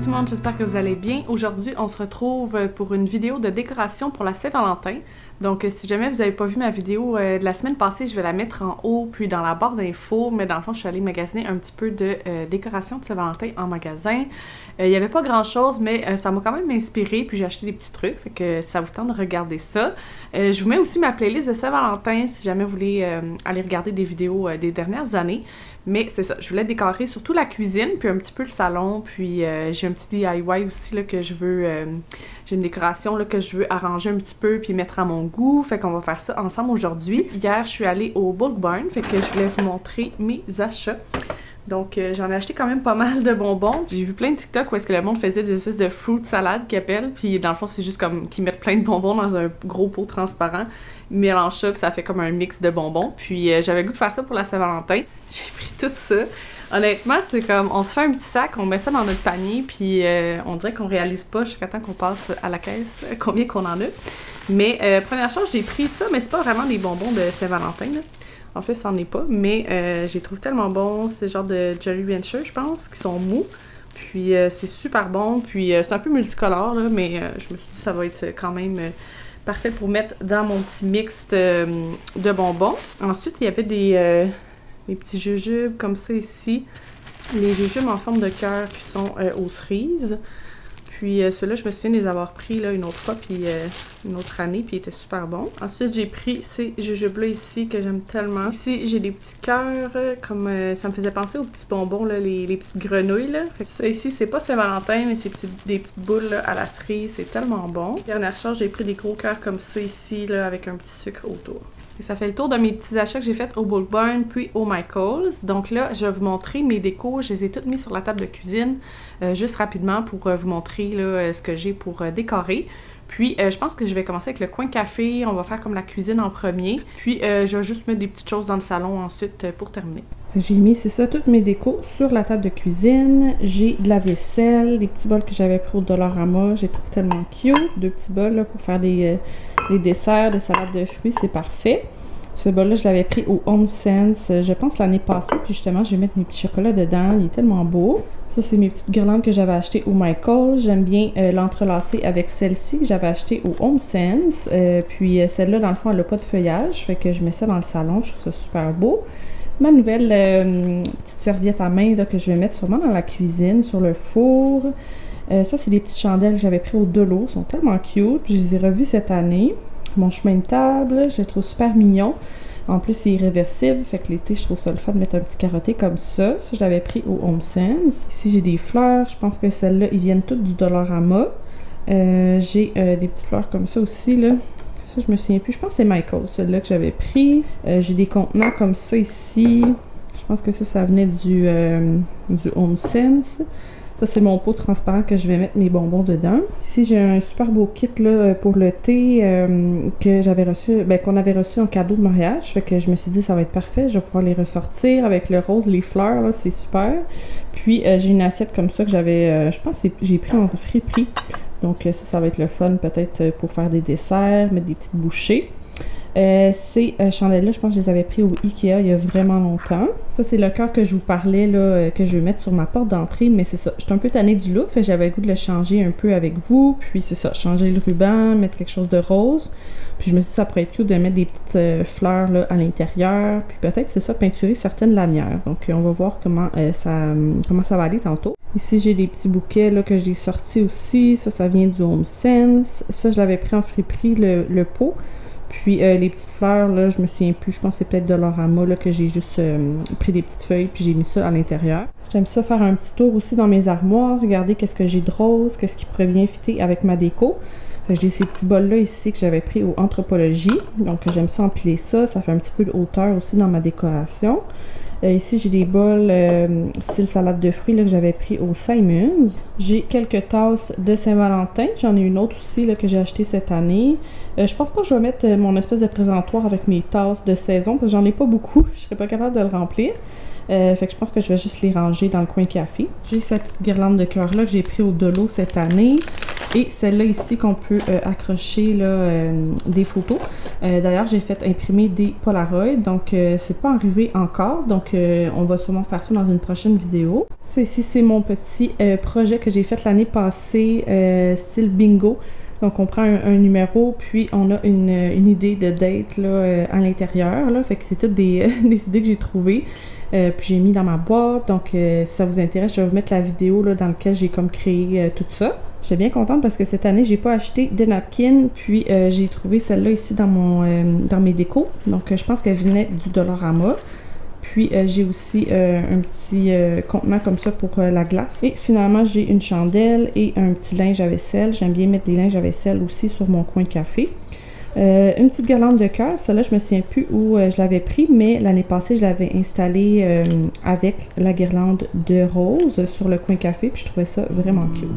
Salut tout le monde, j'espère que vous allez bien. Aujourd'hui, on se retrouve pour une vidéo de décoration pour la Saint-Valentin. Donc, si jamais vous n'avez pas vu ma vidéo de la semaine passée, je vais la mettre en haut, puis dans la barre d'infos. Mais dans le fond, je suis allée magasiner un petit peu de décoration de Saint-Valentin en magasin. Il n'y avait pas grand-chose, mais ça m'a quand même inspiré, puis j'ai acheté des petits trucs, fait que ça vous tente de regarder ça. Je vous mets aussi ma playlist de Saint-Valentin, si jamais vous voulez aller regarder des vidéos des dernières années. Mais c'est ça, je voulais décorer surtout la cuisine, puis un petit peu le salon, puis j'ai un petit DIY aussi là, que je veux... j'ai une décoration là, que je veux arranger un petit peu, puis mettre à mon goût, fait qu'on va faire ça ensemble aujourd'hui. Hier, je suis allée au Bulk Barn, fait que je voulais vous montrer mes achats. Donc, j'en ai acheté quand même pas mal de bonbons. J'ai vu plein de TikTok où est-ce que le monde faisait des espèces de fruit salade qu'ils appellent. Puis dans le fond, c'est juste comme qu'ils mettent plein de bonbons dans un gros pot transparent. Ils mélangent ça, puis ça fait comme un mix de bonbons. Puis j'avais le goût de faire ça pour la Saint-Valentin. J'ai pris tout ça. Honnêtement, c'est comme, on se fait un petit sac, on met ça dans notre panier, puis on dirait qu'on réalise pas jusqu'à temps qu'on passe à la caisse combien qu'on en a. Mais première chose, j'ai pris ça, mais c'est pas vraiment des bonbons de Saint-Valentin, là. En fait, ça n'en est pas, mais je les trouve tellement bons. C'est genre de Jolly Rancher, je pense, qui sont mous. Puis c'est super bon. Puis c'est un peu multicolore, là, mais je me suis dit que ça va être quand même parfait pour mettre dans mon petit mix de bonbons. Ensuite, il y avait des petits jujubes comme ça ici. Les jujubes en forme de cœur qui sont aux cerises. Puis ceux-là, je me souviens de les avoir pris là, une autre fois, puis une autre année, puis ils étaient super bons. Ensuite, j'ai pris ces jujubes-là ici, que j'aime tellement. Ici, j'ai des petits cœurs, comme ça me faisait penser aux petits bonbons, là, les petites grenouilles. Là. Fait que ça ici, c'est pas Saint-Valentin, mais c'est des petites boules là, à la cerise, c'est tellement bon. Dernière chose, j'ai pris des gros cœurs comme ça ici, là, avec un petit sucre autour. Et ça fait le tour de mes petits achats que j'ai fait au Bulk Barn puis au Michaels. Donc là, je vais vous montrer mes décos. Je les ai toutes mis sur la table de cuisine, juste rapidement pour vous montrer là, ce que j'ai pour décorer. Puis, je pense que je vais commencer avec le coin café. On va faire comme la cuisine en premier. Puis, je vais juste mettre des petites choses dans le salon ensuite pour terminer. J'ai mis, c'est ça, toutes mes décos sur la table de cuisine. J'ai de la vaisselle, des petits bols que j'avais pris au Dollarama. Je les trouve tellement cute. Deux petits bols là, pour faire des desserts, des salades de fruits, c'est parfait. Ce bol-là, je l'avais pris au Home Sense, je pense l'année passée. Puis justement, je vais mettre mes petits chocolats dedans. Il est tellement beau. Ça, c'est mes petites guirlandes que j'avais achetées au Michaels. J'aime bien l'entrelacer avec celle-ci que j'avais achetée au Home Sense. Puis celle-là, dans le fond, elle n'a pas de feuillage. Fait que je mets ça dans le salon. Je trouve ça super beau. Ma nouvelle petite serviette à main là, que je vais mettre sûrement dans la cuisine, sur le four. Ça, c'est des petites chandelles que j'avais pris au Delo. Elles sont tellement cute. Puis je les ai revues cette année. Mon chemin de table, je le trouve super mignon. En plus, c'est réversible, fait que l'été, je trouve ça le fun de mettre un petit carotté comme ça. Ça, je l'avais pris au Home Sense. Ici, j'ai des fleurs. Je pense que celles-là, ils viennent toutes du Dollarama. J'ai des petites fleurs comme ça aussi, là. Ça, je me souviens plus. Je pense que c'est Michael, celle-là que j'avais pris. J'ai des contenants comme ça ici. Je pense que ça venait du Home Sense. Ça, c'est mon pot transparent que je vais mettre mes bonbons dedans. Ici, j'ai un super beau kit là, pour le thé que j'avais reçu, qu'on avait reçu en cadeau de mariage. Fait que je me suis dit, ça va être parfait. Je vais pouvoir les ressortir avec le rose, les fleurs, là, c'est super. Puis, j'ai une assiette comme ça que j'avais, je pense que j'ai pris en friperie. Donc, ça va être le fun peut-être pour faire des desserts, mettre des petites bouchées. Ces chandelles-là, je pense que je les avais pris au Ikea il y a vraiment longtemps. Ça, c'est le cœur que je vous parlais, là, que je vais mettre sur ma porte d'entrée, mais c'est ça. J'étais un peu tannée du look, fait que j'avais le goût de le changer un peu avec vous. Puis c'est ça, changer le ruban, mettre quelque chose de rose. Puis je me suis dit, ça pourrait être cute de mettre des petites fleurs là, à l'intérieur. Puis peut-être, c'est ça, peinturer certaines lanières. Donc, on va voir comment ça va aller tantôt. Ici, j'ai des petits bouquets là, que j'ai sortis aussi. Ça vient du Home Sense. Ça, je l'avais pris en friperie, le pot. Puis les petites fleurs, là, je me souviens plus, je pense que c'est peut-être Dollarama là, que j'ai juste pris des petites feuilles puis j'ai mis ça à l'intérieur. J'aime ça faire un petit tour aussi dans mes armoires, regarder qu'est-ce que j'ai de rose, qu'est-ce qui pourrait bien fitter avec ma déco. J'ai ces petits bols là ici que j'avais pris au Anthropologie, donc j'aime ça empiler ça, ça fait un petit peu de hauteur aussi dans ma décoration. Ici, j'ai des bols style salade de fruits là, que j'avais pris au Simons. J'ai quelques tasses de Saint-Valentin. J'en ai une autre aussi là, que j'ai achetée cette année. Je pense pas que je vais mettre mon espèce de présentoir avec mes tasses de saison parce que j'en ai pas beaucoup. Je serais pas capable de le remplir. Fait que je pense que je vais juste les ranger dans le coin café. J'ai cette petite guirlande de cœur là que j'ai pris au Delo cette année. Et celle-là ici qu'on peut accrocher là, des photos. D'ailleurs, j'ai fait imprimer des Polaroids, donc c'est pas arrivé encore, donc on va sûrement faire ça dans une prochaine vidéo. Ça ici, c'est mon petit projet que j'ai fait l'année passée, style bingo. Donc on prend un numéro, puis on a une idée de date là, à l'intérieur. Fait que c'est toutes des, des idées que j'ai trouvées. Puis j'ai mis dans ma boîte. Donc si ça vous intéresse, je vais vous mettre la vidéo là, dans laquelle j'ai comme créé tout ça. J'étais bien contente parce que cette année, j'ai pas acheté de napkin. Puis j'ai trouvé celle-là ici dans dans mes décos. Donc je pense qu'elle venait du Dollarama. Puis j'ai aussi un petit contenant comme ça pour la glace. Et finalement, j'ai une chandelle et un petit linge à vaisselle. J'aime bien mettre des linges à vaisselle aussi sur mon coin de café. Une petite guirlande de cœur. Celle-là, je me souviens plus où je l'avais pris, mais l'année passée, je l'avais installée avec la guirlande de rose sur le coin de café. Puis je trouvais ça vraiment cute.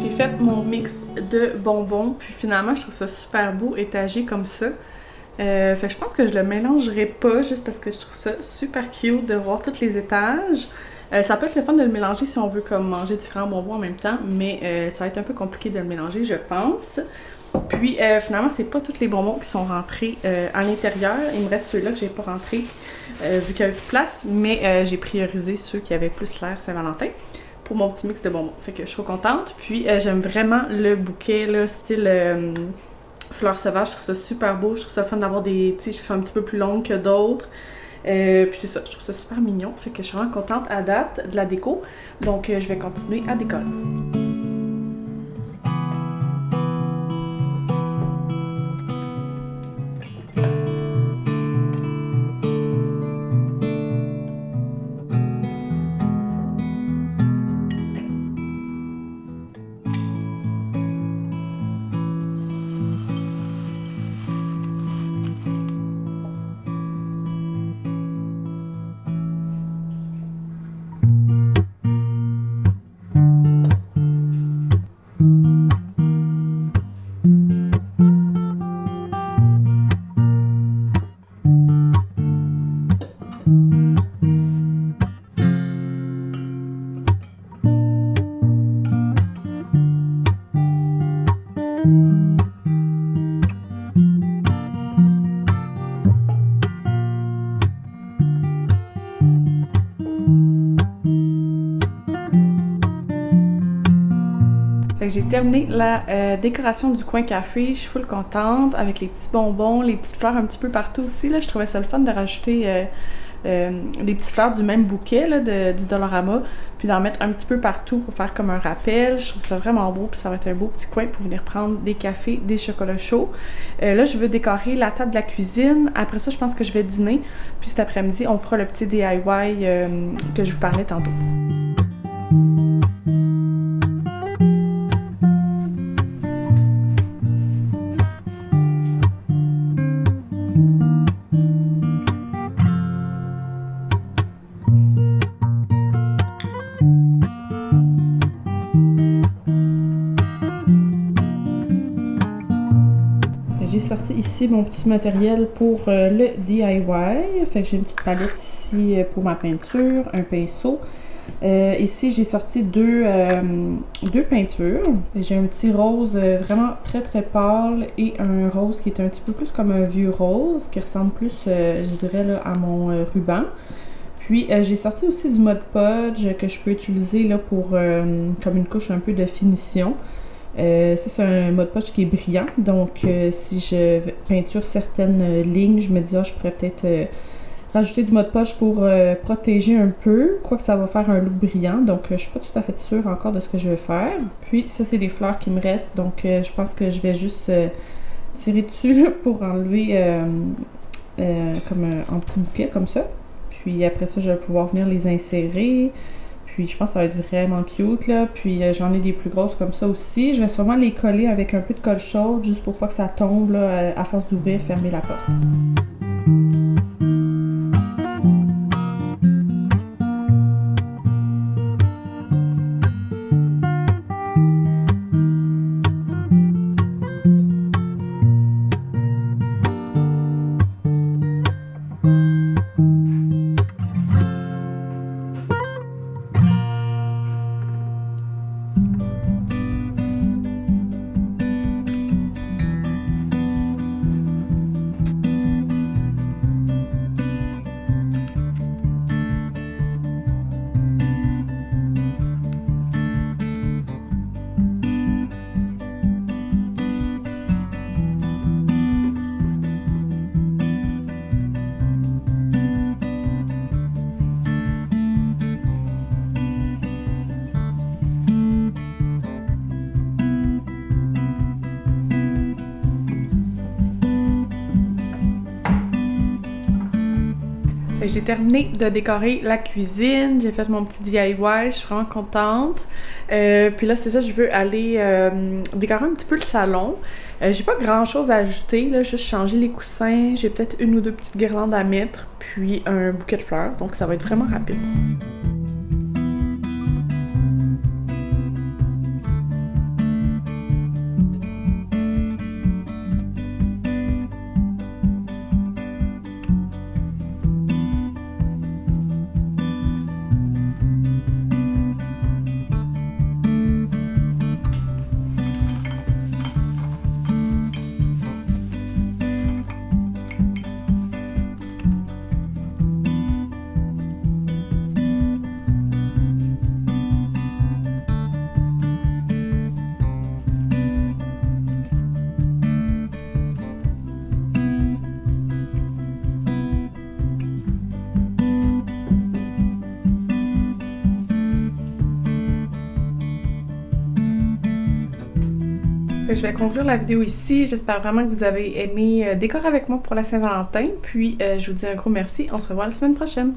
J'ai fait mon mix de bonbons, puis finalement je trouve ça super beau étagé comme ça. Fait que je pense que je le mélangerai pas juste parce que je trouve ça super cute de voir tous les étages. Ça peut être le fun de le mélanger si on veut comme manger différents bonbons en même temps, mais ça va être un peu compliqué de le mélanger, je pense. Puis finalement, c'est pas tous les bonbons qui sont rentrés à l'intérieur. Il me reste ceux-là que j'ai pas rentrés vu qu'il y avait plus de place, mais j'ai priorisé ceux qui avaient plus l'air Saint-Valentin pour mon petit mix de bonbons. Fait que je suis trop contente. Puis j'aime vraiment le bouquet là, style fleurs sauvages. Je trouve ça super beau. Je trouve ça fun d'avoir des tiges qui sont un petit peu plus longues que d'autres. Puis c'est ça, je trouve ça super mignon. Fait que je suis vraiment contente à date de la déco. Donc je vais continuer à décorer. J'ai terminé la décoration du coin café, je suis full contente avec les petits bonbons, les petites fleurs un petit peu partout aussi. Là, je trouvais ça le fun de rajouter des petites fleurs du même bouquet là, du Dollarama, puis d'en mettre un petit peu partout pour faire comme un rappel. Je trouve ça vraiment beau, puis ça va être un beau petit coin pour venir prendre des cafés, des chocolats chauds. Là, je veux décorer la table de la cuisine. Après ça, je pense que je vais dîner. Puis cet après-midi, on fera le petit DIY que je vous parlais tantôt. sorti ici mon petit matériel pour le DIY. Fait que j'ai une petite palette ici pour ma peinture, un pinceau. Ici, j'ai sorti deux peintures. J'ai un petit rose vraiment très très pâle et un rose qui est un petit peu plus comme un vieux rose, qui ressemble plus, je dirais, là, à mon ruban. Puis j'ai sorti aussi du Mod Podge que je peux utiliser là, pour comme une couche un peu de finition. Ça, c'est un Mod Podge qui est brillant, donc si je peinture certaines lignes, je me dis, je pourrais peut-être rajouter du Mod Podge pour protéger un peu, quoique ça va faire un look brillant, donc je suis pas tout à fait sûre encore de ce que je vais faire. Puis ça, c'est des fleurs qui me restent, donc je pense que je vais juste tirer dessus là, pour enlever comme un petit bouquet comme ça. Puis après ça, je vais pouvoir venir les insérer. Puis je pense que ça va être vraiment cute là. Puis j'en ai des plus grosses comme ça aussi. Je vais sûrement les coller avec un peu de colle chaude juste pour pas que ça tombe là, à force d'ouvrir, fermer la porte. J'ai terminé de décorer la cuisine, j'ai fait mon petit DIY, je suis vraiment contente. Puis là, c'est ça, je veux aller décorer un petit peu le salon. J'ai pas grand chose à ajouter, là, juste changer les coussins, j'ai peut-être une ou deux petites guirlandes à mettre, puis un bouquet de fleurs, donc ça va être vraiment rapide. Je vais conclure la vidéo ici. J'espère vraiment que vous avez aimé décorer avec moi pour la Saint-Valentin. Puis je vous dis un gros merci. On se revoit la semaine prochaine.